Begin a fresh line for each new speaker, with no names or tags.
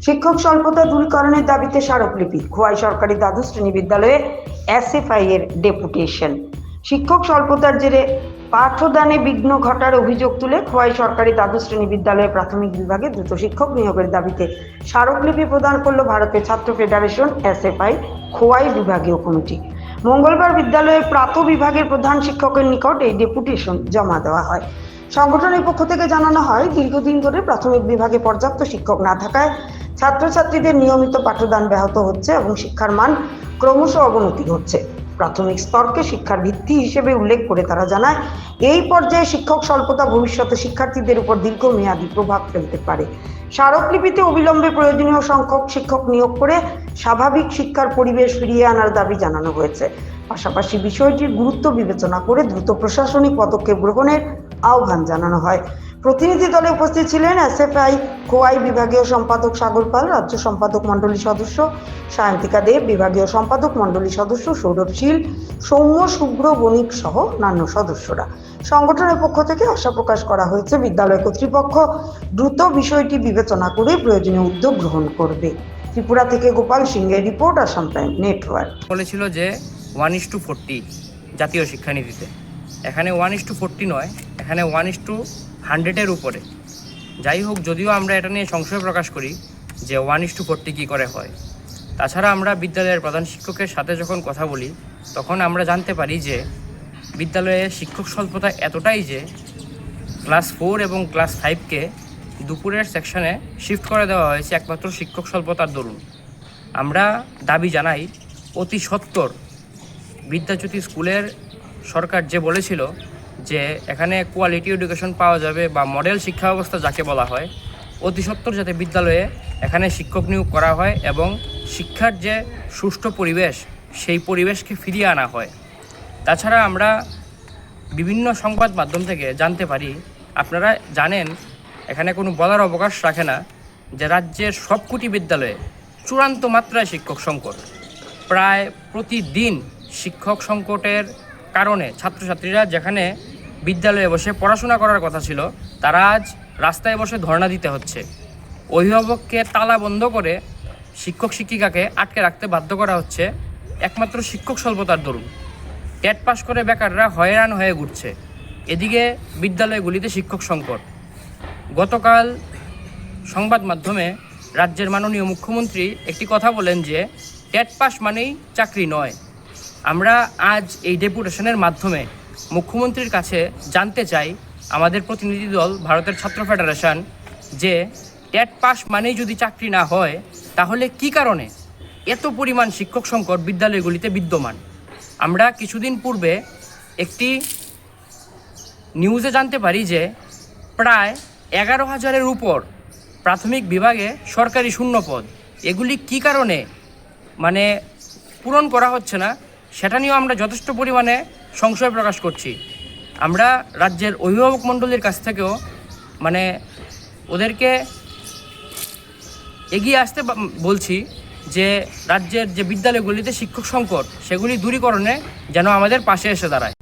শিক্ষক স্বল্পতা দূরীকরণের দাবিতে স্মারকলিপি। খোয়াই সরকারি দ্বাদশ শ্রেণী বিদ্যালয়ে এসএফআই এর ডেপুটেশন। শিক্ষক স্বল্পতার জেরে পাঠদানে বিঘ্ন ঘটার অভিযোগ তুলে খোয়াই সরকারি দ্বাদশ শ্রেণী বিদ্যালয়ের প্রাথমিক বিভাগে দ্রুত শিক্ষক নিয়োগের দাবিতে স্মারকলিপি প্রদান করল ভারতের ছাত্র ফেডারেশন এসএফআই খোয়াই বিভাগীয় কমিটি। মঙ্গলবার বিদ্যালয়ের প্রাত বিভাগের প্রধান শিক্ষকের নিকট এই ডেপুটেশন জমা দেওয়া হয়। সংগঠনের পক্ষ থেকে জানানো হয়, দীর্ঘদিন ধরে প্রাথমিক বিভাগে পর্যাপ্ত শিক্ষক না থাকায় ছাত্রছাত্রীদের নিয়মিত পাঠদান ব্যাহত হচ্ছে এবং শিক্ষার মান ক্রমশ অবনতি ঘটছে। প্রাথমিক স্তরকে শিক্ষার ভিত্তি হিসেবে উল্লেখ করে তারা জানায়, এই পর্যায়ে শিক্ষক স্বল্পতা ভবিষ্যতে শিক্ষার্থীদের উপর দীর্ঘমেয়াদী প্রভাব ফেলতে পারে। স্মারকলিপিতে অবিলম্বে প্রয়োজনীয় সংখ্যক শিক্ষক নিয়োগ করে স্বাভাবিক শিক্ষার পরিবেশ ফিরিয়ে আনার দাবি জানানো হয়েছে। পাশাপাশি বিষয়টির গুরুত্ব বিবেচনা করে দ্রুত প্রশাসনিক পদক্ষেপ গ্রহণের আহ্বান জানানো হয়। প্রতিনিধি দলে উপস্থিত ছিলেন এসএফআই খোয়াই বিভাগীয় সম্পাদক সাগর পাল, রাজ্য সম্পাদক মণ্ডলী সদস্য সায়ন্তিকা দেব, বিভাগীয় সম্পাদক মণ্ডলী সদস্য সৌরভ শীল, সৌম্য শুভ্র বণিক সহ অন্যান্য সদস্যরা। সংগঠনের পক্ষ থেকে আশা প্রকাশ করা হয়েছে, বিদ্যালয় কর্তৃপক্ষ দ্রুত বিষয়টি বিবেচনা করে প্রয়োজনীয় উদ্যোগ গ্রহণ করবে। ত্রিপুরা থেকে গোপাল সিংহের রিপোর্ট, আসাম প্রাইম নেটওয়ার্ক।
বলেছিল যে 1:40 জাতীয় শিক্ষানীতিতে, এখানে 1:40 নয়, এখানে 1:100 উপরে। যাই হোক, যদিও আমরা এটা নিয়ে সংশয় প্রকাশ করি যে 1:40 কী করে হয়। তাছাড়া আমরা বিদ্যালয়ের প্রধান শিক্ষকের সাথে যখন কথা বলি, তখন আমরা জানতে পারি যে বিদ্যালয়ে শিক্ষক স্বল্পতা এতটাই যে ক্লাস 4 এবং ক্লাস 5কে দুপুরের সেকশনে শিফট করে দেওয়া হয়েছে একমাত্র শিক্ষক স্বল্পতার দরুন। আমরা দাবি জানাই, অতি সত্বর বিদ্যাজ্যোতি স্কুলের সরকার যে বলেছিল যে এখানে কোয়ালিটি এডুকেশন পাওয়া যাবে বা মডেল শিক্ষা ব্যবস্থা যাকে বলা হয়, অতি সত্বর যাতে বিদ্যালয়ে এখানে শিক্ষক নিয়োগ করা হয় এবং শিক্ষার যে সুষ্ঠু পরিবেশ, সেই পরিবেশকে ফিরিয়ে আনা হয়। তাছাড়া আমরা বিভিন্ন সংবাদ মাধ্যম থেকে জানতে পারি, আপনারা জানেন এখানে কোনো বলার অবকাশ রাখে না যে রাজ্যের সবকটি বিদ্যালয়ে চূড়ান্ত মাত্রায় শিক্ষক সংকট। প্রায় প্রতিদিন শিক্ষক সংকটের কারণে ছাত্রছাত্রীরা যেখানে বিদ্যালয়ে বসে পড়াশোনা করার কথা ছিল, তারা আজ রাস্তায় বসে ধর্ণা দিতে হচ্ছে। অভিভাবককে তালা বন্ধ করে শিক্ষক শিক্ষিকাকে আটকে রাখতে বাধ্য করা হচ্ছে একমাত্র শিক্ষক স্বল্পতার দরুন। টেট পাস করে বেকাররা হয়রান হয়ে ঘুরছে, এদিকে বিদ্যালয়গুলিতে শিক্ষক সংকট। গতকাল সংবাদ মাধ্যমে রাজ্যের মাননীয় মুখ্যমন্ত্রী একটি কথা বলেন যে টেট পাস মানেই চাকরি নয়। আমরা আজ এই ডেপুটেশনের মাধ্যমে মুখ্যমন্ত্রীর কাছে জানতে চাই, আমাদের প্রতিনিধি দল ভারতের ছাত্র ফেডারেশন, যে টেট পাস মানেই যদি চাকরি না হয়, তাহলে কি কারণে এত পরিমাণ শিক্ষক সংকট বিদ্যালয়গুলিতে বিদ্যমান। আমরা কিছুদিন পূর্বে একটি নিউজে জানতে পারি যে প্রায় 11,000-এর উপর প্রাথমিক বিভাগে সরকারি শূন্যপদ, এগুলি কি কারণে পূরণ করা হচ্ছে না, সেটা নিয়েও আমরা যথেষ্ট পরিমাণে সংশয় প্রকাশ করছি। আমরা রাজ্যের অভিভাবক মণ্ডলীর কাছ থেকেও ওদেরকে এগিয়ে আসতে বলছি যে রাজ্যের যে বিদ্যালয়গুলিতে শিক্ষক সংকট, সেগুলি দূরীকরণে যেন আমাদের পাশে এসে দাঁড়ায়।